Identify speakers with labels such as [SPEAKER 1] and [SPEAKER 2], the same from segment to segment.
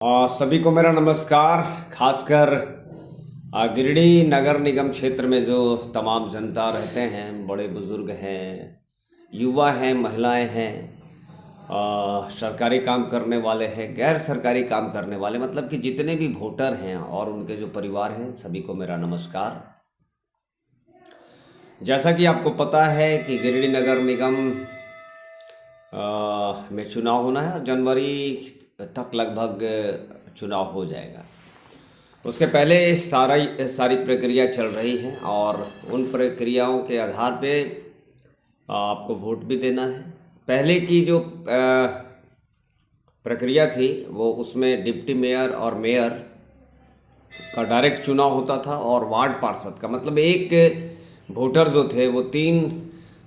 [SPEAKER 1] सभी को मेरा नमस्कार। खासकर गिरिडीह नगर निगम क्षेत्र में जो तमाम जनता रहते हैं, बड़े बुजुर्ग हैं, युवा हैं, महिलाएं हैं, सरकारी काम करने वाले हैं, गैर सरकारी काम करने वाले, मतलब कि जितने भी वोटर हैं और उनके जो परिवार हैं, सभी को मेरा नमस्कार। जैसा कि आपको पता है कि गिरिडीह नगर निगम में चुनाव होना है और जनवरी तक लगभग चुनाव हो जाएगा। उसके पहले सारी प्रक्रिया चल रही है और उन प्रक्रियाओं के आधार पे आपको वोट भी देना है। पहले की जो प्रक्रिया थी वो उसमें डिप्टी मेयर और मेयर का डायरेक्ट चुनाव होता था और वार्ड पार्षद का, मतलब एक वोटर जो थे वो 3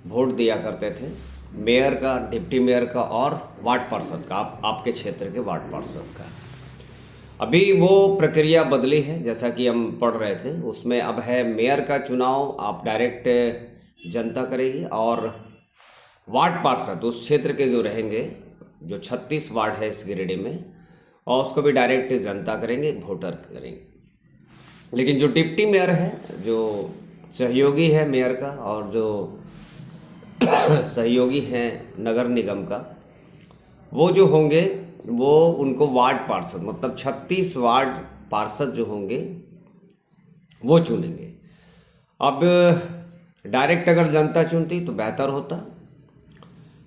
[SPEAKER 1] वोट दिया करते थे, मेयर का, डिप्टी मेयर का और वार्ड पार्षद का, आपके क्षेत्र के वार्ड पार्षद का। अभी वो प्रक्रिया बदली है, जैसा कि हम पढ़ रहे थे उसमें अब है मेयर का चुनाव आप डायरेक्ट जनता करेगी और वार्ड पार्षद उस क्षेत्र के जो रहेंगे, जो 36 वार्ड है इस गिरिडीह में, और उसको भी डायरेक्ट जनता करेंगे, वोटर करेंगे। लेकिन जो डिप्टी मेयर है, जो सहयोगी है मेयर का और जो सहयोगी हैं नगर निगम का, वो जो होंगे वो उनको वार्ड पार्षद, मतलब 36 वार्ड पार्षद जो होंगे वो चुनेंगे। अब डायरेक्ट अगर जनता चुनती तो बेहतर होता,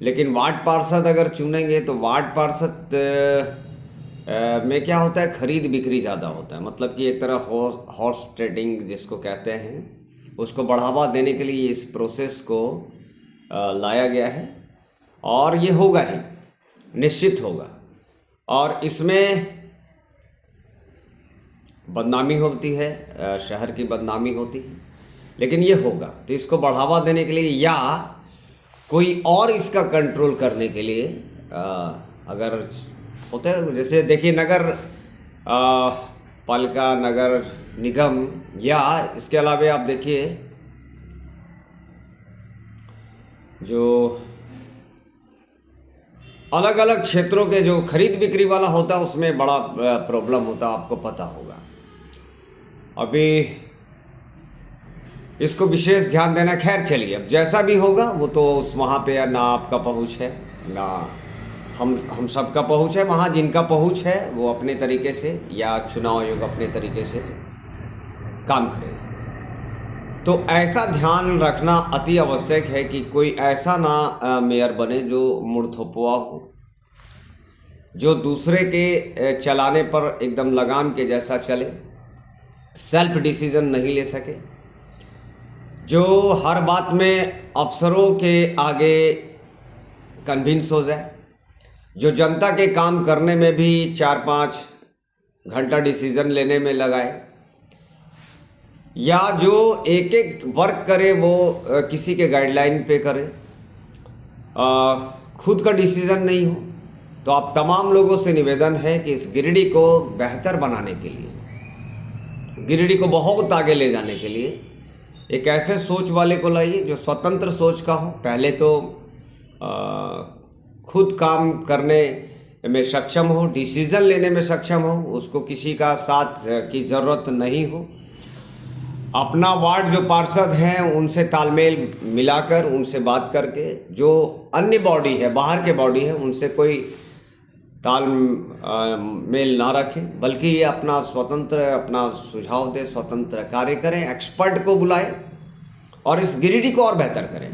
[SPEAKER 1] लेकिन वार्ड पार्षद अगर चुनेंगे तो वार्ड पार्षद में क्या होता है, खरीद बिक्री ज़्यादा होता है, मतलब कि एक तरह हॉर्स ट्रेडिंग जिसको कहते हैं, उसको बढ़ावा देने के लिए इस प्रोसेस को लाया गया है और ये होगा ही, निश्चित होगा। और इसमें बदनामी होती है, शहर की बदनामी होती है, लेकिन ये होगा। तो इसको बढ़ावा देने के लिए या कोई और इसका कंट्रोल करने के लिए अगर होता है, जैसे देखिए नगर पालिका, नगर निगम, या इसके अलावा आप देखिए जो अलग अलग क्षेत्रों के जो खरीद बिक्री वाला होता है उसमें बड़ा प्रॉब्लम होता है, आपको पता होगा। अभी इसको विशेष ध्यान देना, खैर चलिए, अब जैसा भी होगा वो तो उस वहाँ पे ना आपका पहुँच है ना हम सबका पहुँच है। वहाँ जिनका पहुँच है वो अपने तरीके से, या चुनाव आयोग अपने तरीके से काम करे। तो ऐसा ध्यान रखना अति आवश्यक है कि कोई ऐसा ना मेयर बने जो मुड़थुपवा हो, जो दूसरे के चलाने पर एकदम लगाम के जैसा चले, सेल्फ डिसीजन नहीं ले सके, जो हर बात में अफसरों के आगे कन्विंस हो जाए, जो जनता के काम करने में भी 4-5 घंटा डिसीजन लेने में लगाए, या जो एक एक वर्क करे वो किसी के गाइडलाइन पे करे, खुद का डिसीजन नहीं हो। तो आप तमाम लोगों से निवेदन है कि इस गिरिडीह को बेहतर बनाने के लिए, गिरिडीह को बहुत आगे ले जाने के लिए एक ऐसे सोच वाले को लाइए जो स्वतंत्र सोच का हो। पहले तो खुद काम करने में सक्षम हो, डिसीजन लेने में सक्षम हो, उसको किसी का साथ की ज़रूरत नहीं हो। अपना वार्ड जो पार्षद हैं उनसे तालमेल मिलाकर, उनसे बात करके, जो अन्य बॉडी है, बाहर के बॉडी है, उनसे कोई तालमेल ना रखें, बल्कि ये अपना स्वतंत्र, अपना सुझाव दे, स्वतंत्र कार्य करें, एक्सपर्ट को बुलाएं और इस गिरिडीह को और बेहतर करें।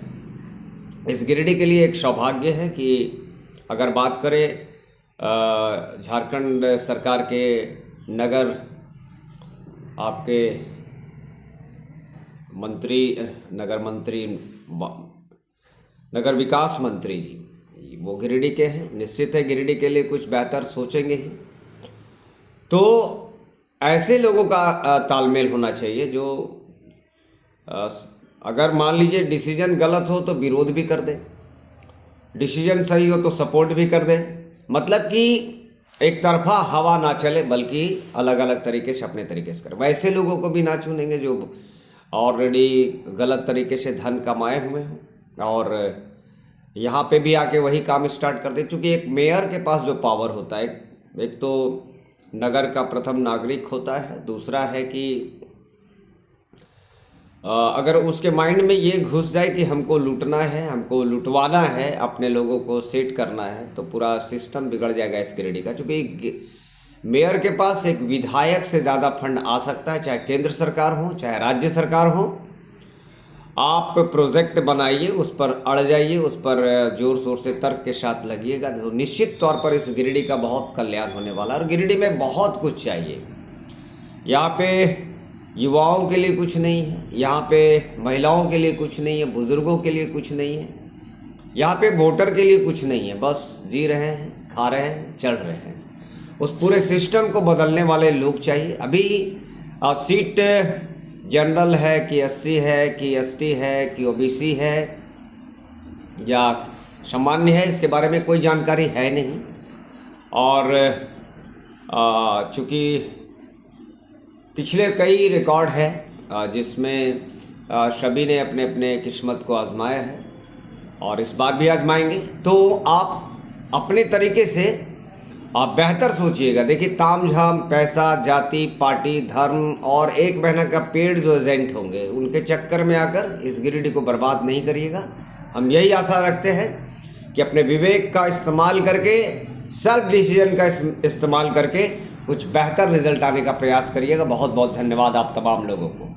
[SPEAKER 1] इस गिरिडीह के लिए एक सौभाग्य है कि अगर बात करें झारखंड सरकार के नगर, आपके मंत्री, नगर विकास मंत्री जी, वो गिरिडीह के हैं, निश्चित है गिरिडीह के लिए कुछ बेहतर सोचेंगे ही। तो ऐसे लोगों का तालमेल होना चाहिए जो अगर मान लीजिए डिसीजन गलत हो तो विरोध भी कर दे, डिसीजन सही हो तो सपोर्ट भी कर दे, मतलब कि एक तरफा हवा ना चले, बल्कि अलग अलग तरीके से अपने तरीके से कर। वैसे लोगों को भी ना चुनेंगे जो ऑलरेडी गलत तरीके से धन कमाए हुए हों और यहाँ पे भी आके वही काम स्टार्ट कर दे। क्योंकि एक मेयर के पास जो पावर होता है, एक तो नगर का प्रथम नागरिक होता है। दूसरा है कि अगर उसके माइंड में ये घुस जाए कि हमको लूटना है, हमको लुटवाना है, अपने लोगों को सेट करना है, तो पूरा सिस्टम बिगड़ जाएगा इस गिरिडीह का। क्योंकि मेयर के पास एक विधायक से ज़्यादा फंड आ सकता है, चाहे केंद्र सरकार हो चाहे राज्य सरकार हो। आप प्रोजेक्ट बनाइए, उस पर अड़ जाइए, उस पर जोर शोर से तर्क के साथ लगिएगा, तो निश्चित तौर पर इस गिरिडीह का बहुत कल्याण होने वाला है। और गिरिडीह में बहुत कुछ चाहिए। यहाँ पे युवाओं के लिए कुछ नहीं है, यहाँ पे महिलाओं के लिए कुछ नहीं है, बुजुर्गों के लिए कुछ नहीं है, यहाँ पे वोटर के लिए कुछ नहीं है। बस जी रहे हैं, खा रहे हैं, चल रहे हैं। उस पूरे सिस्टम को बदलने वाले लोग चाहिए। अभी सीट जनरल है कि एससी है कि एसटी है कि ओबीसी है या सामान्य है, इसके बारे में कोई जानकारी है नहीं। और चूँकि पिछले कई रिकॉर्ड है जिसमें सभी ने अपने अपने किस्मत को आजमाया है और इस बार भी आजमाएंगे। तो आप अपने तरीके से आप बेहतर सोचिएगा। देखिए, तामझाम, पैसा, जाति, पार्टी, धर्म और एक महीना का पेड जो एजेंट होंगे उनके चक्कर में आकर इस गिरिडीह को बर्बाद नहीं करिएगा। हम यही आशा रखते हैं कि अपने विवेक का इस्तेमाल करके, सेल्फ डिसीजन का इस्तेमाल करके कुछ बेहतर रिजल्ट आने का प्रयास करिएगा। बहुत बहुत धन्यवाद आप तमाम लोगों को।